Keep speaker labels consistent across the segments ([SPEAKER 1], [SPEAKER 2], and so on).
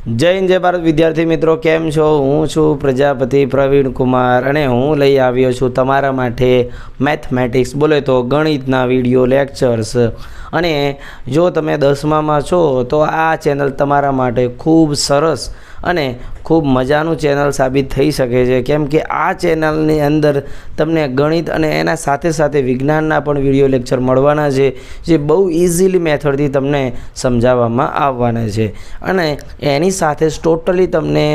[SPEAKER 1] जय हिंद जय भारत विद्यार्थी मित्रों केम छो। हूँ छूँ प्रजापति प्रवीण कुमार अने हूँ लई आव्यो छूँ तमारा माटे मैथमेटिक्स बोले तो गणितना विडियो लेक्चर्स। अने जो तमे 10मा में छो तो आ चेनल तमारा माटे खूब सरस अने खूब मजानु चेनल साबित थई शके छे, केम के आ चेनलनी अंदर तमने गणित अने एना साथे साथे विज्ञानना पण विडियो लेक्चर मळवाना छे, जे बहु इजीली मेथडथी तमने समजाववामां आववाना छे। अने एनी साथे टोटली तमने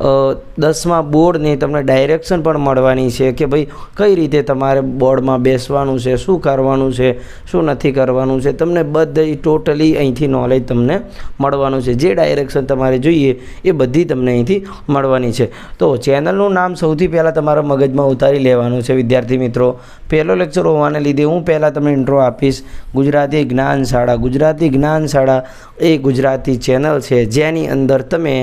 [SPEAKER 1] 10मा बोर्डनी तमने डायरेक्शन पण मळवानी छे कि भाई कई रीते तमारे बोर्ड में बेसवानुं छे, शुं करवानुं छे, शुं नथी करवानुं छे, तमने बधी टोटली अहींथी नॉलेज तमने मळवानुं छे। जे डायरेक्शन तमारे जोईए ए बधी तमने अहींथी मळवानी छे। तो चेनलनुं नाम सौथी पहेला तमारा मगजमां उतारी लेवानुं छे विद्यार्थी मित्रों। पहेलो लेक्चर होवाने लीधे हूँ पहेला तमने इंट्रो आपीश। गुजराती ज्ञान शाळा, गुजराती ज्ञान शाळा ए गुजराती चेनल छे जेनी अंदर तमे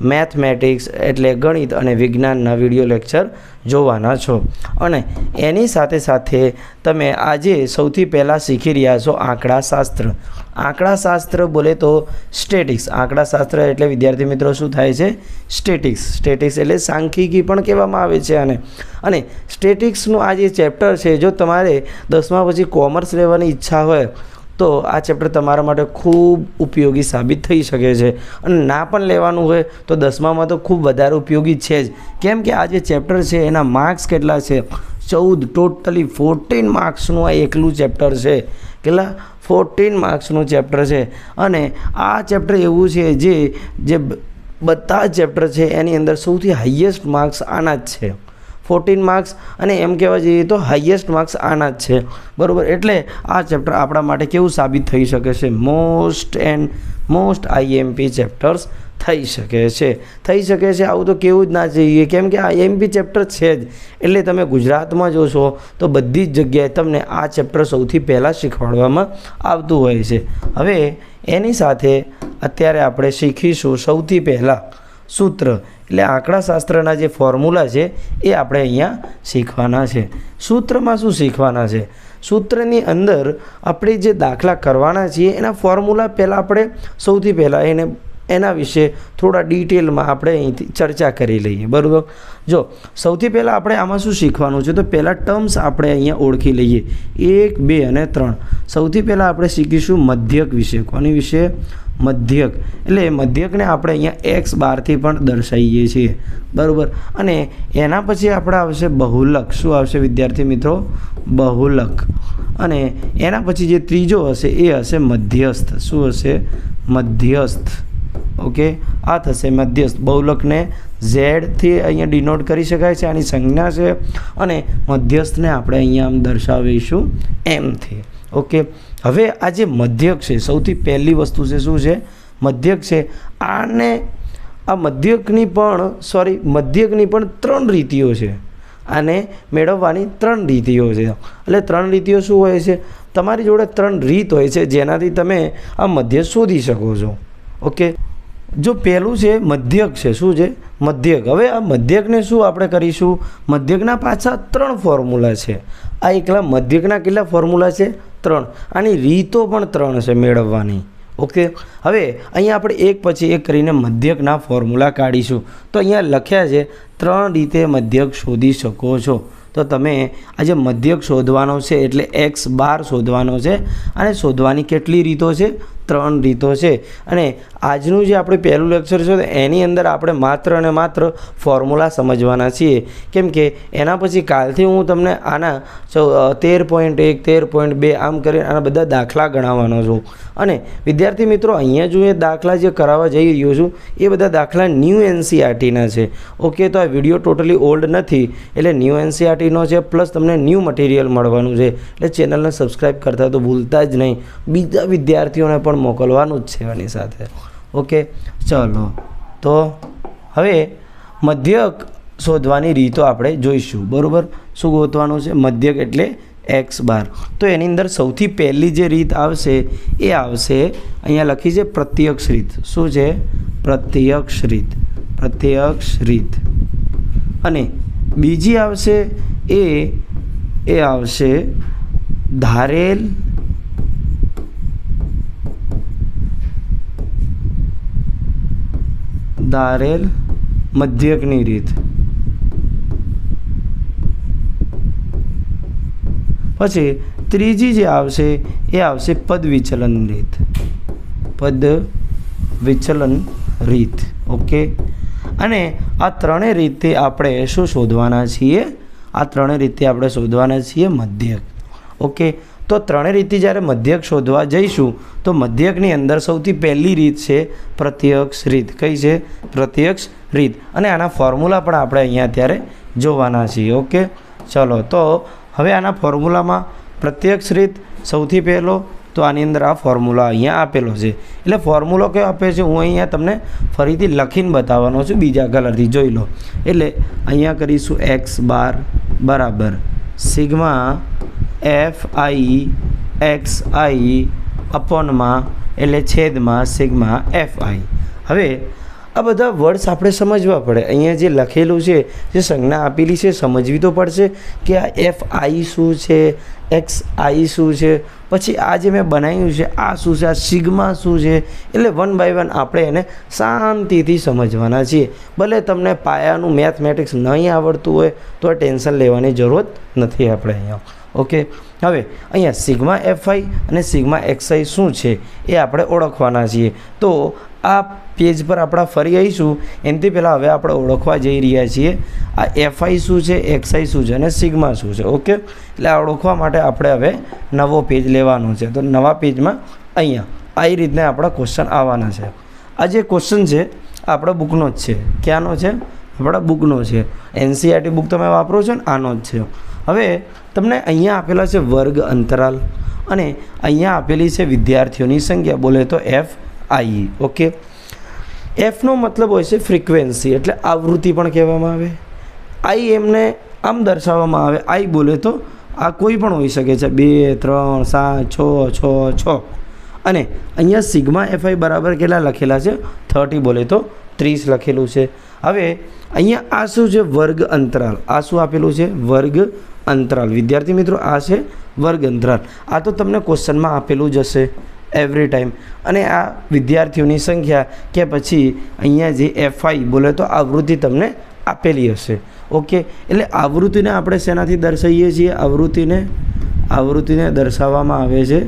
[SPEAKER 1] मैथमेटिक्स एटले गणित अने विज्ञानना विडियो लेक्चर जोवाना छो। अने एनी साथे साथे तमे आजे सौथी पहेला शीखी रह्या छो आंकड़ाशास्त्र। आंकड़ाशास्त्र बोले तो स्टेटिक्स। आंकड़ाशास्त्र एटले विद्यार्थी मित्रों शुं थाय छे? स्टेटिक्स। स्टेटिक्स एटले सांख्यिकी पण कहेवामां आवे छे आने। अने स्टेटिक्सनुं आ जे चेप्टर छे, जो तमारे 10मा पछी कॉमर्स लेवानी इच्छा होय तो आ चेप्टर तमारा माटे खूब उपयोगी साबित थई शके छे। अने ना पण लेवानुं होय तो 10मा में तो खूब वधारे उपयोगी छे ज, केम के आ जे चेप्टर छे एना मार्क्स केटला छे? 14 टोटली 14 मार्क्सनुं आ एकलुं चेप्टर छे। केटला? 14 मार्क्सनुं चेप्टर छे। अने आ चेप्टर एवुं छे जे बधा चेप्टर छे एनी अंदर सौथी हाईएस्ट मार्क्स आना ज छे। 14 मार्क्स अने एम कहेवा जईए तो हाईएस्ट मार्क्स आना ज छे, बरोबर। एटले आ चेप्टर आपणा माटे केवुं साबित थई शके छे? मोस्ट आईएमपी चेप्टर्स थई शके छे। आવું तो केवुं ज ना જોઈએ, केम के आईएमपी चेप्टर छे ज। एटले तमे गुजरातमां जोशो तो बधी ज जग्याए तमने आ चेप्टर सौथी पहेला शीखवाडवामां आवतुं होय छे। हवे एनी साथे अत्यारे आपणे शीखीशुं सौथी पहेला सूत्र એટલે આંકડાશાસ્ત્રના જે ફોર્મ્યુલા છે એ આપણે અહીંયા શીખવાના છે। સૂત્રમાં શું શીખવાના છે? સૂત્રની અંદર આપણે જે દાખલા કરવાના છીએ એના ફોર્મ્યુલા પહેલાં આપણે સૌથી પહેલાં એના વિશે થોડા ડિટેલમાં આપણે અહીંથી ચર્ચા કરી લઈએ, બરાબર। જો સૌથી પહેલાં આપણે આમાં શું શીખવાનું છે તો પહેલાં ટર્મ્સ આપણે અહીંયા ઓળખી લઈએ 1, 2 અને 3। સૌથી પહેલાં આપણે શીખીશું મધ્યક વિશે। કોની વિશે? મધ્યક। એટલે મધ્યકને આપણે અહીંયા x બારથી પણ દર્શાવીએ છીએ, બરાબર। અને એના પછી આપણે આવશે બહુલક। શું આવશે વિદ્યાર્થી મિત્રો? બહુલક। અને એના પછી જે ત્રીજો હશે એ હશે મધ્યસ્થ। શું હશે? મધ્યસ્થ। ઓકે, આ થશે મધ્યસ્થ। બહુલકને z થી અહીંયા ડિનોટ કરી શકાય છે, આની સંજ્ઞા છે। અને મધ્યસ્થને આપણે અહીંયા આમ દર્શાવીશું m થી। ઓકે, હવે આ જે મધ્યક છે સૌથી પહેલી વસ્તુ છે શું છે? મધ્યક છે। આને આ મધ્યકની પણ 3 રીતિઓ છે। આને મેળવવાની 3 રીતિઓ છે। એટલે 3 રીતિઓ શું હોય છે? તમારી જોડે 3 રીત હોય છે જેનાથી તમે આ મધ્યક શોધી શકો છો। ઓકે, जो पहलू है मध्यक है। शू है? मध्यक। हवे आ मध्यकने शू आपणे करीशुं? मध्यकना पाछा 3 फॉर्म्युला है। आ एकला मध्यकना केटला फॉर्म्युला है? 3। आनी रीतो पण 3 है मेळववानी। ओके, हवे अहींया आपणे एक पछी एक करीने मध्यकना फॉर्म्युला काढीशुं। तो अहींया लख्या छे 3 रीते मध्यक शोधी शको छो। तो तमे आज मध्यक शोधवानो छे एटले x बार शोधवानो छे। अने शोधवानी केटली रीतो छे? 3 रीतो छे। अने आजनुं जे आपणे पहेलुं लेक्चर छे एनी अंदर आपणे मात्र अने मात्र फॉर्म्युला समजवाना छीए, केम के एना पछी कालथी हूँ तमने आना 13.1 13.2 आम करीने आना बधा दाखला गणाववानो छुं। अने विद्यार्थी मित्रों अहींया जो दाखला जे करावा जई रह्यो छुं ए बधा दाखला न्यू एनसीईआरटी ना छे। ओके, तो आ विडियो टोटली ओल्ड नथी, एटले न्यू एनसीईआरटी नो छे, प्लस तमने न्यू मटीरियल मळवानुं छे। एटले चेनलने सब्सक्राइब करता तो भूलता ज नहीं, बीजा विद्यार्थीओने पण मोकलवानुं ज छे एनी साथे। ओके, चलो तो हवे मध्यक शोधवानी रीतो आपणे जोईशुं, बरोबर। शुं गोतवानुं छे? मध्यक एटले x बार। तो एनी अंदर सौथी पहली जे रीत आवशे ए आवशे अहींया लखी छे प्रत्यक्ष रीत। शुं छे? प्रत्यक्ष रीत। प्रत्यक्ष रीत। अने बीजी आवशे ए आवशे धारेल ધારેલ મધ્યકની રીત. પછી ત્રીજી જે આવશે એ આવશે પદ વિચલન રીત. પદ વિચલન રીત. ઓકે. અને આ ત્રણેય રીતે આપણે શું શોધવાના છીએ? આ ત્રણેય રીતે આપણે શોધવાના છીએ મધ્યક. ઓકે. તો ત્રણેય રીતે જ્યારે મધ્યક શોધવા જઈશું તો મધ્યકની અંદર સૌથી પહેલી રીત છે પ્રત્યક્ષ રીત. કઈ છે? પ્રત્યક્ષ રીત. અને આના ફોર્મ્યુલા પણ આપણે અહીંયા અત્યારે જોવાના છીએ. ઓકે. ચલો, તો હવે આના ફોર્મ્યુલામાં પ્રત્યક્ષ રીત સૌથી પહેલો, તો આની અંદર આ ફોર્મ્યુલા અહીંયા આપેલો છે. એટલે ફોર્મ્યુલો કયો આપે છે હું અહીંયા તમને ફરીથી લખીને બતાવવાનો છું બીજા કલરથી. જોઈ લો. એટલે અહીંયા કરીશું x બાર બરાબર સિગ્મા FI XI અપોનમાં એટલે છેદમાં સિગ્મા FI. હવે આ બધા વર્ડ્સ આપણે સમજવા પડે. અહીંયા જે લખેલું છે, જે સંજ્ઞા આપેલી છે, સમજવી તો પડશે કે આ FI શું છે, XI શું છે, પછી આ જે મેં બનાવ્યું છે આ શું છે, આ સિગ્મા શું છે. એટલે વન બાય વન આપણે એને શાંતિથી સમજવાના છીએ. ભલે તમને પાયાનું મેથમેટિક્સ નહીં આવડતું હોય તો ટેન્શન લેવાની જરૂરત નથી આપણે અહીંયા. ઓકે. હવે અહીંયા સિગ્મા FI અને સિગ્મા XI શું છે એ આપણે ઓળખવાના છીએ. તો આ પેજ પર આપણા ફરી આવીશું. એનાથી પહેલાં હવે આપણે ઓળખવા જઈ રહ્યા છીએ આ FI શું છે, XI શું છે અને સિગ્મા શું છે. ઓકે. એટલે આ ઓળખવા માટે આપણે હવે નવો પેજ લેવાનો છે. તો નવા પેજમાં અહીંયા આ રીતના આપણા ક્વેશ્ચન આવવાના છે. આ જે ક્વેશ્ચન છે આપણા બુકનો જ છે. ક્યાંનો છે? આપણા બુકનો છે. NCERT બુક તમે વાપરો છો ને, આનો જ છે. હવે તમને અહીંયા આપેલા છે વર્ગ અંતરાલ અને અહીંયા આપેલી છે વિદ્યાર્થીઓની સંખ્યા. બોલે તો FI. ઓકે. Fનો મતલબ હોય છે ફ્રિકવન્સી, એટલે આવૃત્તિ પણ કહેવામાં આવે. I એમને આમ દર્શાવવામાં આવે. I બોલે તો આ કોઈ પણ હોઈ શકે છે, 2 3 7 6 6 6. અને અહીંયા સિગ્મા FI બરાબર કેટલા લખેલા છે? 30. બોલે તો 30 લખેલું છે. હવે અહીંયા આ શું છે? વર્ગ અંતરાલ. આ શું આપેલું છે? વર્ગ અંતરાલ. વિદ્યાર્થી મિત્રો, આ છે વર્ગ અંતરાલ. આ તો તમને ક્વેશ્ચનમાં આપેલું જ હશે એવરી ટાઈમ. અને આ વિદ્યાર્થીઓની સંખ્યા કે પછી અહીંયા જે FI બોલે તો આવૃત્તિ તમને આપેલી હશે. ઓકે. એટલે આવૃત્તિને આપણે શેનાથી દર્શાવીએ છીએ? આવૃત્તિને દર્શાવવામાં આવે છે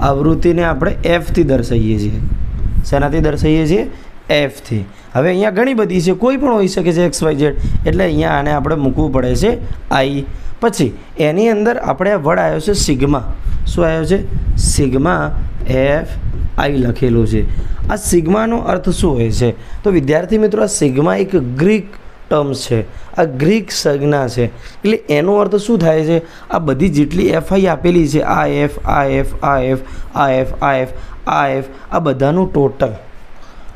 [SPEAKER 1] આવૃત્તિને આપણે Fથી દર્શાવીએ છીએ. શેનાથી દર્શાવીએ છીએ? Fથી. હવે અહીંયા ઘણી બધી છે, કોઈ પણ હોઈ શકે છે XYZ. એટલે અહીંયા આને આપણે મૂકવું પડે છે I. પછી એની અંદર આપણે આ વર્ડ આવ્યો છે સિગ્મા. શું આવ્યો છે? સિગ્મા FI લખેલું છે. આ સિગ્માનો અર્થ શું હોય છે? તો વિદ્યાર્થી મિત્રો, આ સિગ્મા એક ગ્રીક ટર્મ્સ છે. આ ગ્રીક સંજ્ઞા છે. એટલે એનો અર્થ શું થાય છે? આ બધી જેટલી FI આપેલી છે, આ F આ F આ F આ F આ F આ F, આ બધાનું ટોટલ.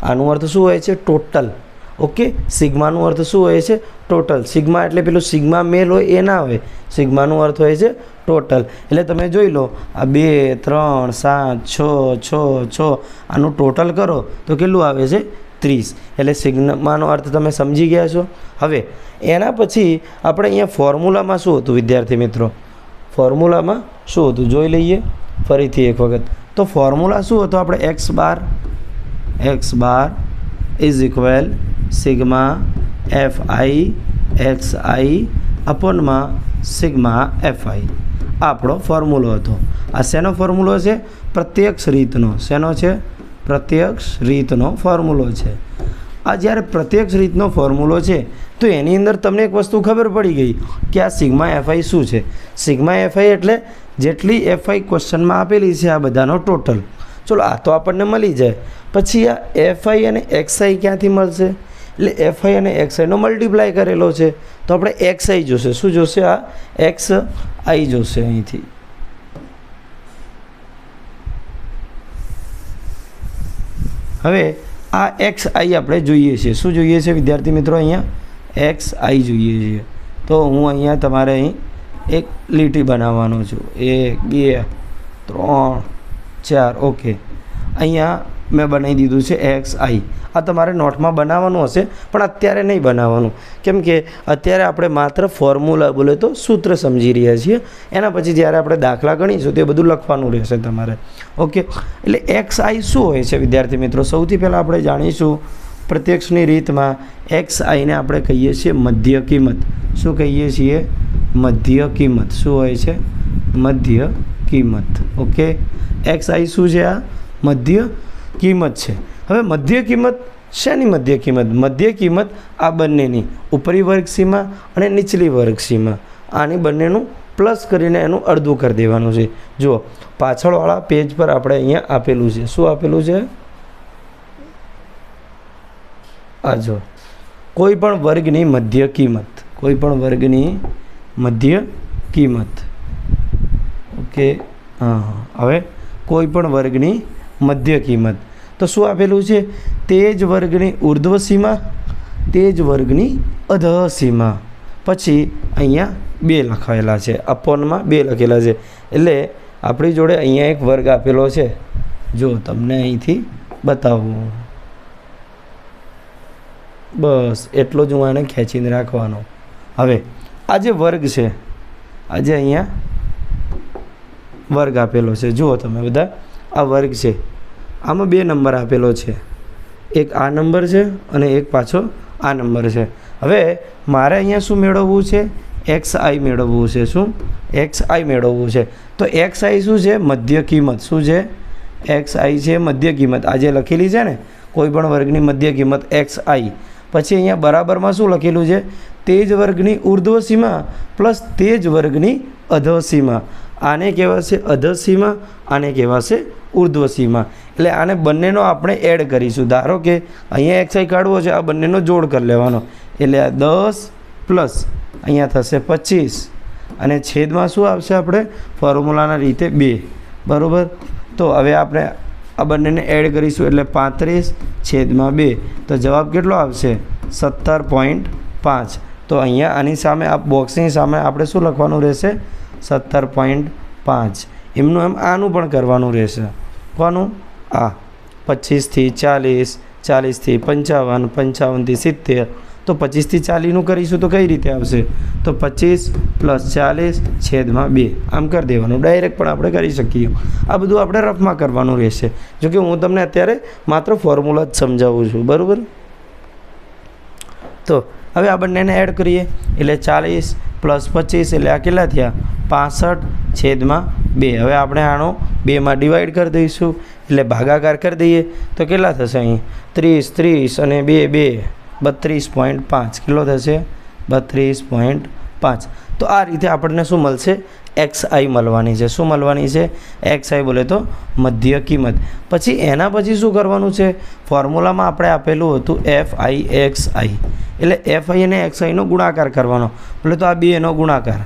[SPEAKER 1] આનો અર્થ શું હોય છે? ટોટલ. ઓકે. સિગ્માનો અર્થ શું હોય છે? ટોટલ. સિગ્મા એટલે પેલું સિગ્મા મેલ હોય એ ના હોય. સિગ્માનો અર્થ હોય છે ટોટલ. એટલે તમે જોઈ લો, આ 2 3 7 6 6 6 આનું ટોટલ કરો તો કેટલું આવે છે? 30. એટલે સિગ્માનો અર્થ તમે સમજી ગયા છો. હવે એના પછી આપણે અહીંયા ફોર્મ્યુલામાં શું હતું વિદ્યાર્થી મિત્રો? ફોર્મ્યુલામાં શું હતું જોઈ લઈએ ફરીથી એક વખત. તો ફોર્મ્યુલા શું હતો? આપણે x bar is equal sigma FI XI અપોનમાં સિગ્મા FI. આપણો ફોર્મ્યુલો હતો. આ શેનો ફોર્મ્યુલો છે? પ્રત્યક્ષ રીતનો. શેનો છે? પ્રત્યક્ષ રીતનો ફોર્મ્યુલો છે. આ જ્યારે પ્રત્યક્ષ રીતનો ફોર્મ્યુલો છે તો એની અંદર તમને એક વસ્તુ ખબર પડી ગઈ કે આ સિગ્મા FI શું છે. સિગ્મા FI એટલે જેટલી FI ક્વેશ્ચનમાં આપેલી છે આ બધાનો ટોટલ. ચલો, આ તો આપણને મળી જાય. પછી આ FI અને XI ક્યાંથી મળશે? એટલે FI અને XIનો મલ્ટીપ્લાય કરેલો છે તો આપણે XI જોશે. શું જોશે? આ XI જોશે અહીંથી. હવે આ XI આપણે જોઈએ છીએ. શું જોઈએ છે વિદ્યાર્થી મિત્રો? અહીંયા XI જોઈએ છીએ. તો હું અહીંયા તમારે અહીં એક લીટી બનાવવાનો છું. 1 2 3 4. ઓકે. અહીંયા મેં બનાવી દીધું છે XI. આ તમારે નોટમાં બનાવવાનું હશે, પણ અત્યારે નહીં બનાવવાનું, કેમ કે અત્યારે આપણે માત્ર ફોર્મ્યુલા બોલે તો સૂત્ર સમજી રહ્યા છીએ. એના પછી જ્યારે આપણે દાખલા ગણીશું તે બધું લખવાનું રહેશે તમારે. ઓકે, એટલે એક્સ આઈ શું હોય છે વિદ્યાર્થી મિત્રો? સૌથી પહેલાં આપણે જાણીશું પ્રત્યક્ષની રીતમાં એક્સ આઈને આપણે કહીએ છીએ મધ્ય કિંમત. શું કહીએ છીએ? મધ્ય કિંમત. શું હોય છે? મધ્ય કિંમત. ઓકે, એક્સ આઈ શું છે? આ મધ્ય કિંમત છે. હવે મધ્ય કિંમત શેની મધ્ય કિંમત? મધ્ય કિંમત આ બંનેની ઉપરી વર્ગ સીમા અને નીચલી વર્ગ સીમા, આની બંનેનું પ્લસ કરીને એનું અડધું કરી દેવાનું છે. જુઓ, પાછળવાળા પેજ પર આપણે અહીંયા આપેલું છે. શું આપેલું છે? આ જો, કોઈ પણ વર્ગની મધ્ય કિંમત, કોઈ પણ વર્ગની મધ્ય કિંમત. ઓકે, હા, હવે કોઈ પણ વર્ગની મધ્ય કિંમત તો શું આપેલું છે? તે જ વર્ગની ઉર્ધ્વ સીમા, તે જ વર્ગની અધઃ સીમા. પછી અહીંયા 2 લખાયેલા છે, અપોનમાં 2 લખેલા છે. એટલે આપણી જોડે અહીંયા એક વર્ગ આપેલો છે. જો તમને અહીંથી બતાવું, બસ એટલો જ હું આને ખેંચીને રાખવાનો. હવે આ જે વર્ગ છે, આજે અહીંયા વર્ગ આપેલો છે. જુઓ તમે બધા, આ વર્ગ છે, આમાં 2 નંબર આપેલો છે. એક આ નંબર છે અને એક પાછો આ નંબર છે. હવે મારે અહીંયા શું મેળવવું છે? એક્સ આઈ મેળવવું છે. શું? એક્સ આઈ મેળવવું છે. તો એક્સ આઈ શું છે? મધ્ય કિંમત. શું છે? એક્સ આઈ છે મધ્ય કિંમત. આજે લખેલી છે ને, કોઈ પણ વર્ગની મધ્ય કિંમત એક્સ આઈ. પછી અહીંયા બરાબરમાં શું લખેલું છે? તે જ વર્ગની ઉર્ધ્વ સીમા પ્લસ તે જ વર્ગની અધઃ સીમા. આને કહેવાશે અધઃ સીમા, આને કહેવાશે ઉર્ધ્વ સીમા. એટલે આને બંનેનો આપણે એડ કરીશું. ધારો કે અહીંયા એક્સ આઈ કાઢવો છે, આ બંનેનો જોડ કરી લેવાનો. એટલે આ 10 પ્લસ અહીંયા થશે 25 અને છેદમાં શું આવશે? આપણે ફોર્મ્યુલાના રીતે 2. બરાબર? તો હવે આપણે આ બંનેને એડ કરીશું એટલે 35/2. તો જવાબ કેટલો આવશે? 17.5. તો અહીંયા આની સામે આ બોક્સની સામે આપણે શું લખવાનું રહેશે? 17.5. એમનું એમ આનું પણ કરવાનું રહેશે. કોનું? આ 25 થી 40, 40 થી 55, 55 થી 70. તો 25 થી 40નું કરીશું તો કઈ રીતે આવશે? તો 25 + 40/2. આમ કરી દેવાનું. ડાયરેક્ટ પણ આપણે કરી શકીએ. આ બધું આપણે રફમાં કરવાનું રહેશે. જોકે હું તમને અત્યારે માત્ર ફોર્મ્યુલા જ સમજાવું છું. બરાબર? તો હવે આ બંનેને એડ કરીએ એટલે 40 + 25 એટલે આ કેટલા થયા? 65/2. હવે આપણે આનો 2માં ડિવાઈડ કરી દઈશું એટલે ભાગાકાર કરી દઈએ તો કેટલા થશે? અહીં 30 અને 2 32.5. કેટલો થશે? 32.5. તો આ રીતે આપણને શું મળશે? એક્સ આઈ મળવાની છે. શું મળવાની છે? એક્સ આઈ બોલે તો મધ્ય કિંમત. પછી એના પછી શું કરવાનું છે? ફોર્મ્યુલામાં આપણે આપેલું હતું એફ આઈ એક્સ આઈ. એટલે એફ આઈ અને એક્સ આઈનો ગુણાકાર કરવાનો. બોલે તો આ 2નો ગુણાકાર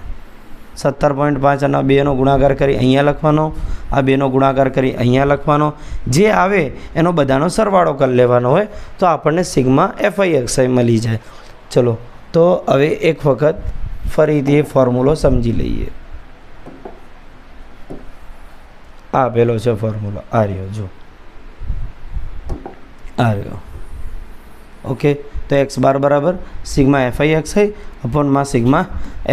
[SPEAKER 1] 17.5 અને 2નો ગુણાકાર કરી અહીંયા લખવાનો, આ 2નો ગુણાકાર કરી અહીંયા લખવાનો. જે આવે એનો બધાનો સરવાળો કરી લેવાનો હોય તો આપણને સિગ્મા એફ આઈ એક્સ આઈ મળી જાય. ચલો, તો હવે એક વખત ફરીથી ફોર્મ્યુલો સમજી લઈએ. આ પેલો છે ફોર્મ્યુલો, આ રહ્યો. જો આ રહ્યો. ઓકે, તો એક્સ બાર બરાબર sigma f i x i અપોનમાં સિગ્મા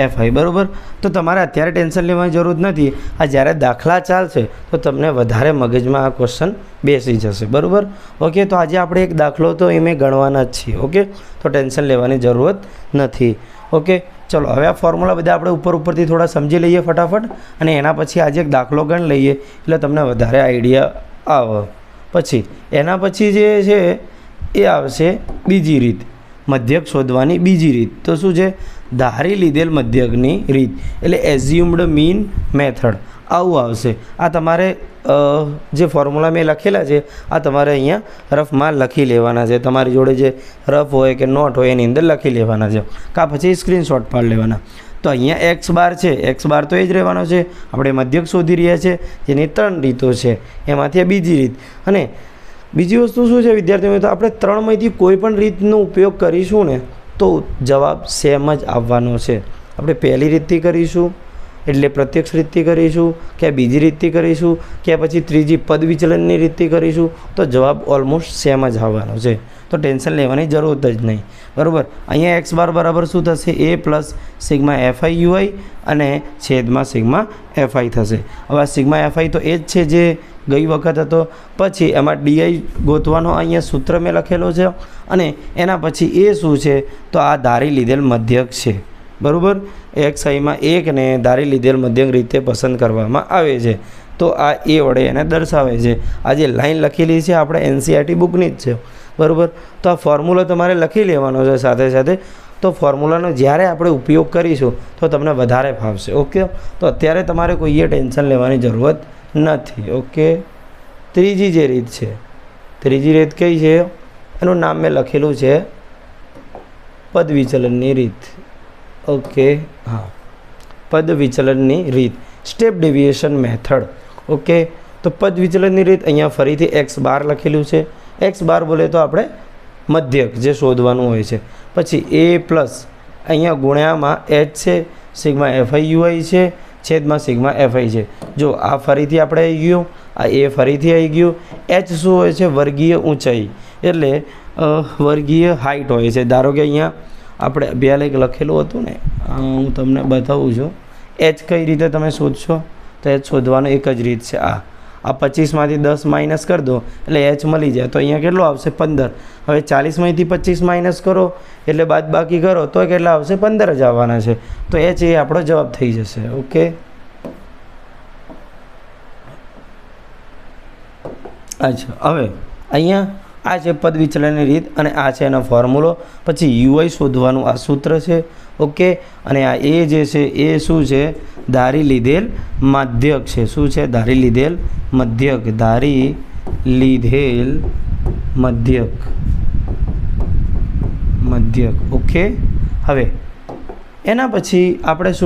[SPEAKER 1] એફ આઈ. બરાબર? તો તમારે અત્યારે ટેન્શન લેવાની જરૂર નથી. આ જ્યારે દાખલા ચાલશે તો તમને વધારે મગજમાં આ ક્વેશ્ચન બેસી જશે. બરાબર? ઓકે, તો આજે આપણે એક દાખલો તો એમ ગણવાના જ છીએ. ઓકે, તો ટેન્શન લેવાની જરૂરત નથી. ઓકે, ચલો હવે આ ફોર્મ્યુલા બધા આપણે ઉપરથી થોડા સમજી લઈએ ફટાફટ, અને એના પછી આજે એક દાખલો ગણ લઈએ એટલે તમને વધારે આઈડિયા આવે. પછી એના પછી જે છે એ આવશે બીજી રીત, મધ્યક શોધવાની બીજી રીત. તો શું છે? ધારી લીધેલ મધ્યકની રીત, એટલે એઝ્યુમ્ડ મીન મેથડ. આવું આવશે. આ તમારે જે ફોર્મ્યુલા મેં લખેલા છે આ તમારે અહીંયા રફમાં લખી લેવાના છે. તમારી જોડે જે રફ હોય કે નોટ હોય એની અંદર લખી લેવાના છે, કાં પછી સ્ક્રીનશોટ પાડી લેવાના. તો અહીંયા એક્સ બાર છે, એક્સ બાર તો એ જ રહેવાનો છે. આપણે મધ્યક શોધી રહ્યા છે, જેની 3 રીતો છે. એમાંથી આ બીજી રીત. અને બીજી વસ્તુ શું છે વિદ્યાર્થી મિત્રો? આપણે 3માંથી કોઈ પણ રીતનો ઉપયોગ કરીશું ને તો જવાબ સેમ જ આવવાનો છે. આપણે પહેલી રીતથી કરીશું એટલે પ્રત્યક્ષ રીતથી કરીશું, કે બીજી રીતથી કરીશું, કે પછી ત્રીજી પદ વિચલનની રીતથી કરીશું, તો જવાબ ઓલમોસ્ટ સેમ જ આવવાનો છે. તો ટેન્શન લેવાની જરૂરત જ નહીં, બરાબર. અહીંયા એક્સ બાર બરાબર શું થશે? એ પ્લસ સિગ્મા એફઆઈ યુઆઈ અને છેદમાં સિગ્મા એફઆઈ થશે. હવે આ સિગ્મા એફઆઈ તો એ જ છે જે ગઈ વખત હતો. પછી એમાં ડીઆઈ ગોતવાનો અહીંયા સૂત્ર મેં લખેલો છે અને એના પછી એ શું છે? તો આ ધારી લીધેલ મધ્યક છે, બરાબર. એક્સ આઈમાં એકને ધારી લીધેલ મધ્યક રીતે પસંદ કરવામાં આવે છે. તો આ એ વડે એને દર્શાવે છે. આ જે લાઈન લખેલી છે આપણે એનસીઆરટી બુકની જ છે, બરાબર. તો આ ફોર્મ્યુલો તમારે લખી લેવાનો છે સાથે સાથે. તો ફોર્મ્યુલાનો જ્યારે આપણે ઉપયોગ કરીશું તો તમને વધારે ફાવશે, ઓકે. તો અત્યારે તમારે કોઈએ ટેન્શન લેવાની જરૂરત નથી, ઓકે. ત્રીજી જે રીત છે, ત્રીજી રીત કઈ છે? એનું નામ મેં લખેલું છે પદ વિચલનની રીત, ઓકે. હા, પદ વિચલનની રીત, સ્ટેપ ડેવિએશન મેથડ, ઓકે. તો પદ વિચલનની રીત અહીંયા ફરીથી એક્સ બાર લખેલું છે. એક્સ બાર બોલે તો આપણે મધ્યક જે શોધવાનું હોય છે. પછી એ પ્લસ અહીંયા ગુણ્યામાં એચ છે, સિગ્મા એફઆઈ યુઆઈ છે, છેદમાં સિગ્મા એફઆઈ છે. જો આ ફરીથી આપણે આવી ગયું, આ એ ફરીથી આવી ગયું. એચ શું હોય છે? વર્ગીય ઊંચાઈ, એટલે વર્ગીય હાઇટ હોય છે. ધારો કે અહીંયા આપણે બે લેખ લખેલું હતું ને, હું તમને બતાવું છું. એચ કઈ રીતે તમે શોધશો? તો એચ શોધવાનો એક જ રીત છે. આ 25માંથી 10 માઇનસ કરી દો એટલે એચ મળી જાય. તો અહીંયા કેટલો આવશે? 15. હવે 40માંથી 25 માઇનસ કરો એટલે બાદ બાકી કરો તો કેટલા આવશે? 15 જ આવવાના છે. તો એચ એ આપણો જવાબ થઈ જશે, ઓકે. અચ્છા, હવે અહીંયા આ છે પદ વિચલનની રીત અને આ છે એનો ફોર્મ્યુલો. પછી યુઆઈ શોધવાનું આ સૂત્ર છે, ઓકે. અને આ એ જે છે એ શું છે? ધારી લીધેલ માધ્યક છે. શું છે? ધારી લીધેલ મધ્યક, ધારી લીધેલ મધ્યક, મધ્યક, ઓકે. હવે એના પછી આપણે શું